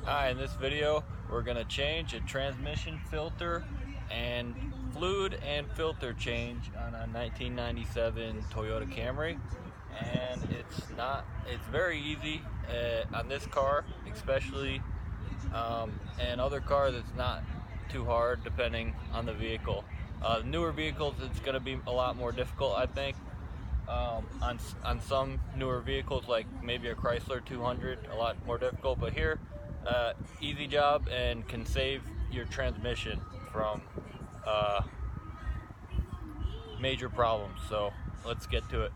Hi, in this video we're going to change a transmission filter and fluid and filter change on a 1997 Toyota Camry, and it's very easy on this car especially, and other cars it's not too hard depending on the vehicle. Newer vehicles it's going to be a lot more difficult, I think. On some newer vehicles like maybe a Chrysler 200, a lot more difficult, but here easy job and can save your transmission from major problems. So let's get to it.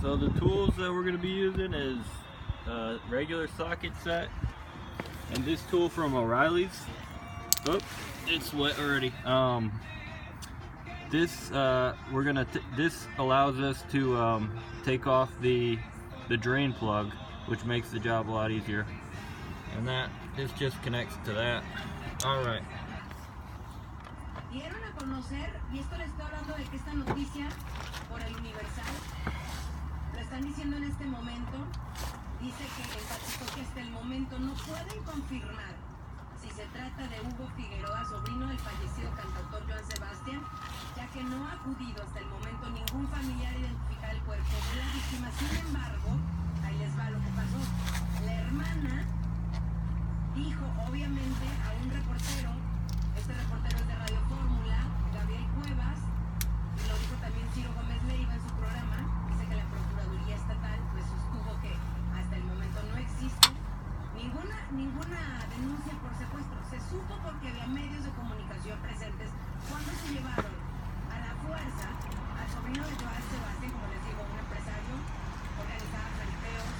So the tools that we're going to be using is regular socket set and this tool from O'Reilly's. Oh, it's wet already. This allows us to take off the drain plug, which makes the job a lot easier. And this just connects to that. All right. Dieron a conocer, y esto le estoy hablando de que esta noticia por el Universal, lo están diciendo en este momento, dice que enfatizó que hasta el momento no pueden confirmar si se trata de Hugo Figueroa, sobrino del fallecido cantautor Joan Sebastián, ya que no ha acudido hasta el momento ningún familiar a identificar el cuerpo de la víctima. Sin embargo, ahí les va lo que pasó. La hermana dijo, obviamente, a un reportero, este reportero es de Radio Fórmula, Gabriel Cuevas, y lo dijo también Ciro Gómez Leiva en su programa, dice que la Procuraduría Estatal pues sostuvo que hasta el momento no existe ninguna denuncia por secuestro. Se supo porque había medios de comunicación presentes cuando se llevaron a la fuerza al sobrino de Joan Sebastián, como les digo, un empresario, organizaba fariseos,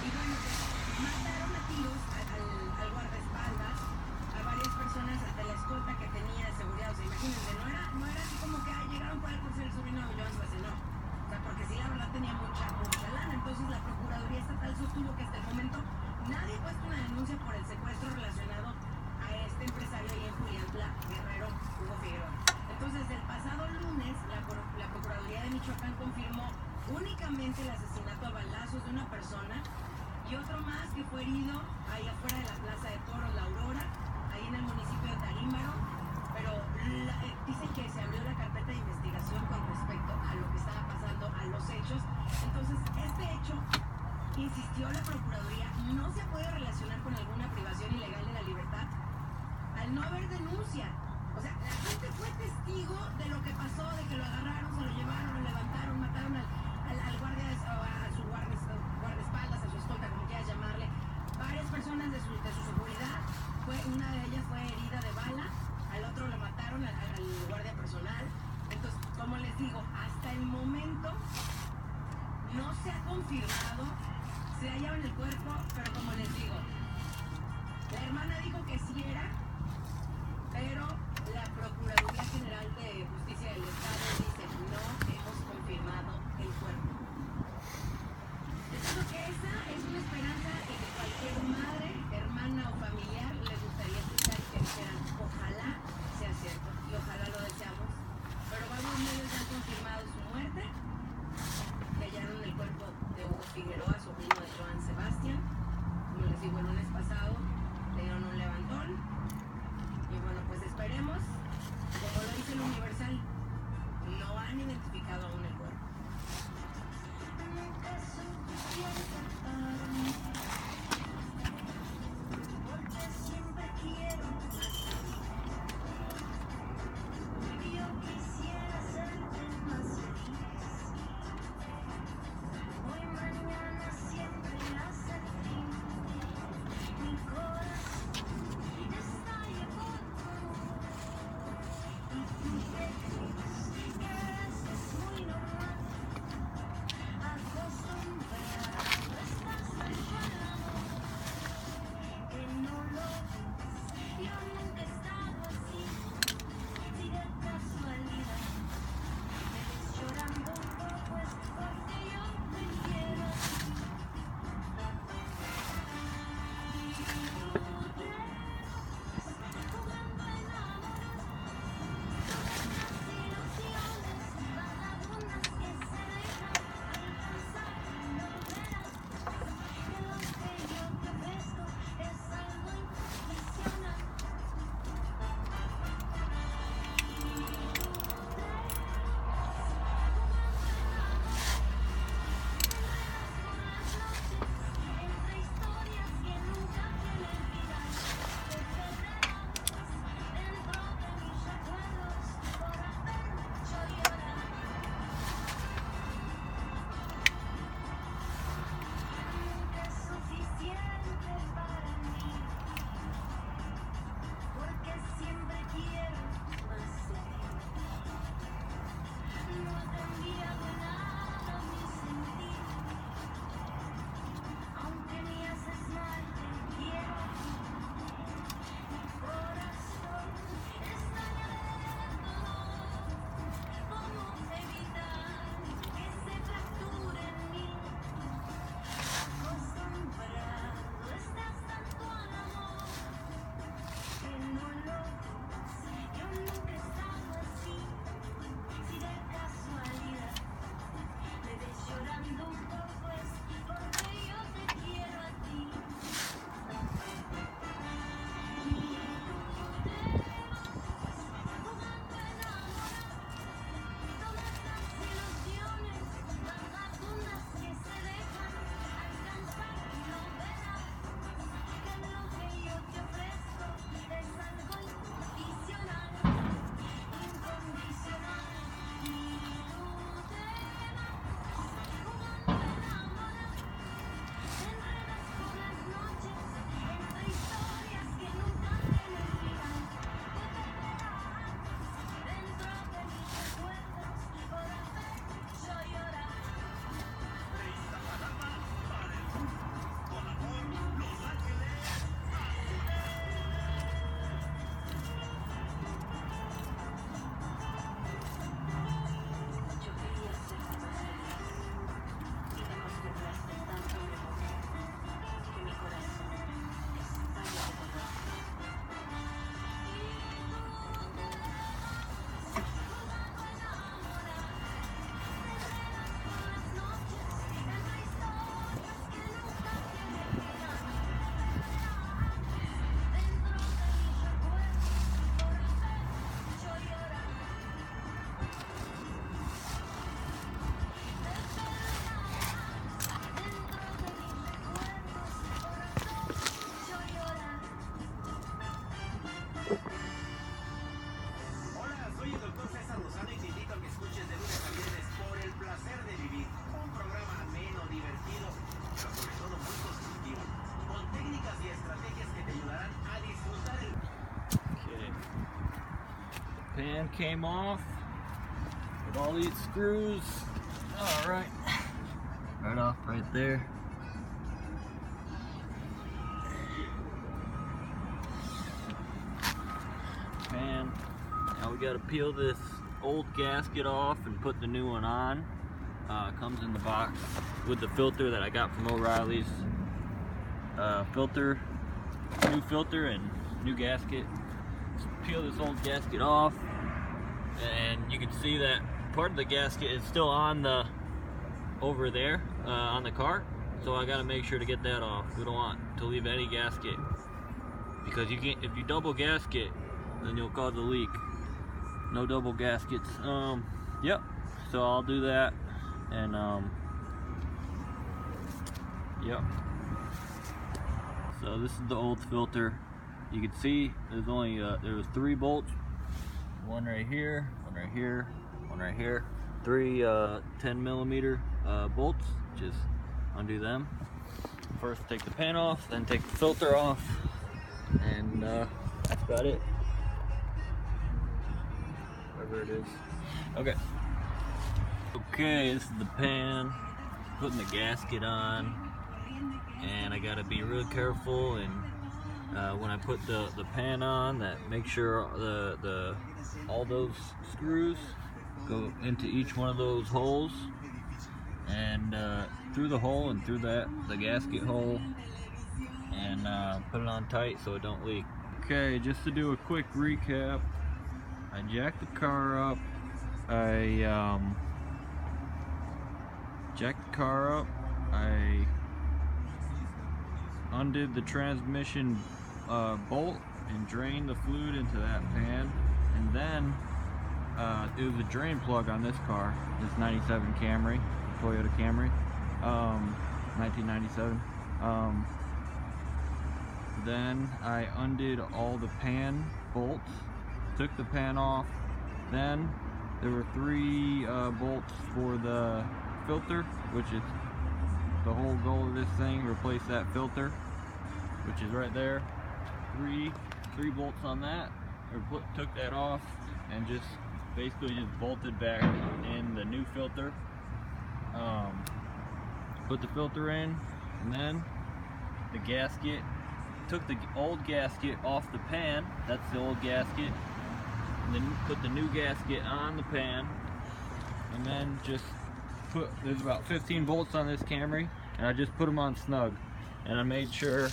y bueno, pues mataron a tiros al guardaespaldas, a varias personas de la escolta que tenía de seguridad. O sea, imagínense, no era así como que llegaron por él por ser el sobrino de Joan Sebastián, no. O sea, porque sí, la verdad tenía mucha lana. Entonces la Procuraduría Estatal sostuvo que hasta el momento nadie ha puesto una denuncia por el secuestro relacionado a este empresario ahí en Julián Guerrero, Hugo Figueroa. Entonces, el pasado lunes, la Procuraduría de Michoacán confirmó únicamente el asesinato a balazos de una persona y otro más que fue herido ahí afuera de la Plaza de Toros, La Aurora, ahí en el municipio de Tarímbaro, pero dicen que se abrió la carpeta de investigación con respecto a lo que estaba pasando, a los hechos. Entonces, este hecho, insistió la Procuraduría, no se puede relacionar con alguna privación ilegal de la libertad al no haber denuncia. O sea, la gente fue testigo de lo que pasó, de que lo agarraron, se lo llevaron, lo levantaron, mataron al guardia, a su guardaespaldas, a su escolta, como quieras llamarle. Varias personas de su seguridad, una de ellas fue herida de bala, al otro lo mataron, al guardia personal. Entonces, como les digo, hasta el momento no se ha confirmado, se hallaba en el cuerpo, pero como les digo, la hermana dijo que sí era, pero la Procuraduría General de Justicia del Estado dice no hemos confirmado el cuerpo. Les digo que esa es una esperanza de que cualquier madre, hermana o familiar le gustaría escuchar que dijeran ojalá sea cierto, y ojalá lo deseamos, pero varios medios han confirmado su muerte. Hallaron el cuerpo de Hugo Figueroa, sobrino de Joan Sebastián. Como les digo, el lunes pasado le dieron un levantón. Y bueno, pues esperemos. Como lo dice el Universal, no han identificado aún el cuerpo. pan came off with all these screws. All right, right off right there. Pan. Now we gotta peel this old gasket off and put the new one on. Comes in the box with the filter that I got from O'Reilly's. Filter, new filter and new gasket. Just peel this old gasket off, and you can see that part of the gasket is still on the over there on the car. So I gotta make sure to get that off. We don't want to leave any gasket, because you can, if you double gasket, then you'll cause a leak. No double gaskets. Yep. So I'll do that, and yep. So this is the old filter. You can see there's only there was 3 bolts. One right here, one right here, one right here. 3 10mm bolts. Just undo them. First take the pan off, then take the filter off, and that's about it. Whatever it is. Okay. Okay, this is the pan. Putting the gasket on, and I gotta be real careful. And when I put the pan on, that make sure all those screws go into each one of those holes, and through the hole and through the gasket hole, and put it on tight so it don't leak. Okay, just to do a quick recap, I jacked the car up. I jacked the car up. I undid the transmission bolt and drained the fluid into that pan, and then it was a drain plug on this car, this 97 Camry, Toyota Camry, 1997. Then I undid all the pan bolts, took the pan off. Then there were 3 bolts for the filter, which is the whole goal of this thing. Replace that filter, which is right there. Three bolts on that. Took that off and just basically just bolted back in the new filter. Put the filter in, and then the gasket. Took the old gasket off the pan. That's the old gasket. And then put the new gasket on the pan, and then just there's about 15 bolts on this Camry, and I just put them on snug, and I made sure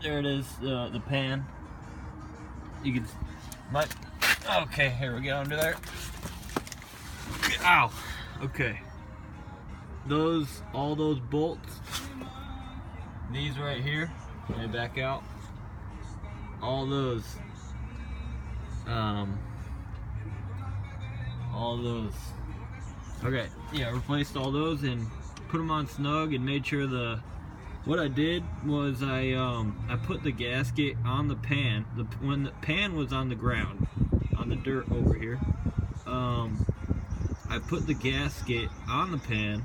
there it is, the pan. You can okay, here we go under there. Ow. Okay, all those bolts, these right here, let me back out, all those okay, yeah, replaced all those and put them on snug, and made sure what I did was I put the gasket on the pan. When the pan was on the ground, on the dirt over here, I put the gasket on the pan,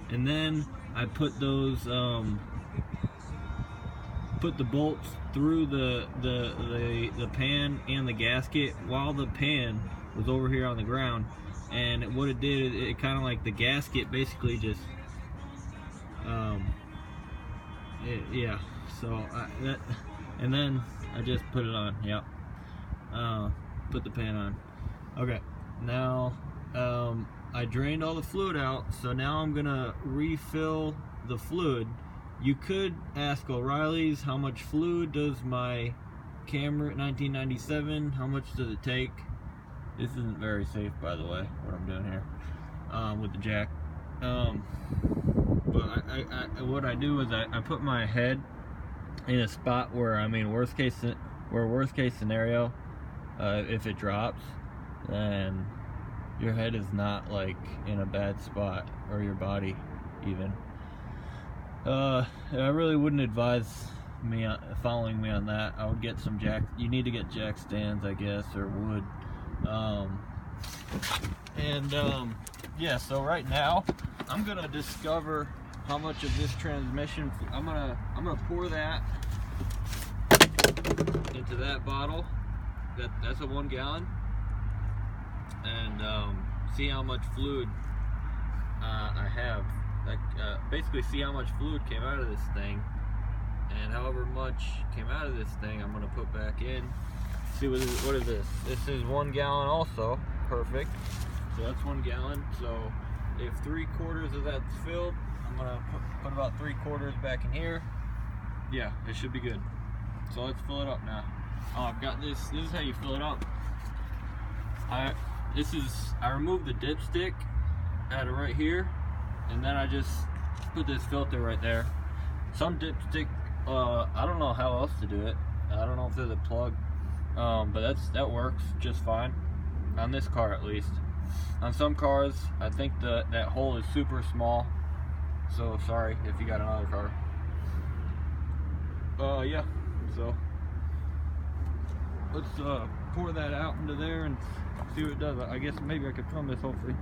and then I put those put the bolts through the pan and the gasket while the pan was over here on the ground. And what it did, it kind of like the gasket basically just yeah, so and then I just put it on. Yep. Put the pan on. Okay, now I drained all the fluid out, so now I'm gonna refill the fluid. You could ask O'Reilly's, how much fluid does my Camry 1997, how much does it take? This isn't very safe, by the way, what I'm doing here with the jack. But what I do is I put my head in a spot where, I mean, worst case scenario, if it drops, then your head is not like in a bad spot, or your body even. I really wouldn't advise following me on that. I would get some jack. You need to get jack stands, I guess, or wood. Yeah. So right now, I'm gonna discover how much of this transmission. I'm gonna pour that into that bottle. That's a 1 gallon, and see how much fluid I have. Like basically see how much fluid came out of this thing, and however much came out of this thing, I'm gonna put back in. See what is this? This is 1 gallon also. Perfect. So that's 1 gallon. So if 3/4 of that's filled, I'm gonna put about 3/4 back in here. Yeah, it should be good. So let's fill it up now. Oh, I've got this. This is how you fill it up. I removed the dipstick out of right here, and then I just put this filter right there. Some dipstick, I don't know how else to do it. I don't know if there's a plug, but that works just fine on this car at least. On some cars, I think that hole is super small. So sorry if you got another car. Yeah. So let's pour that out into there and see what it does. I guess maybe I could film this hopefully.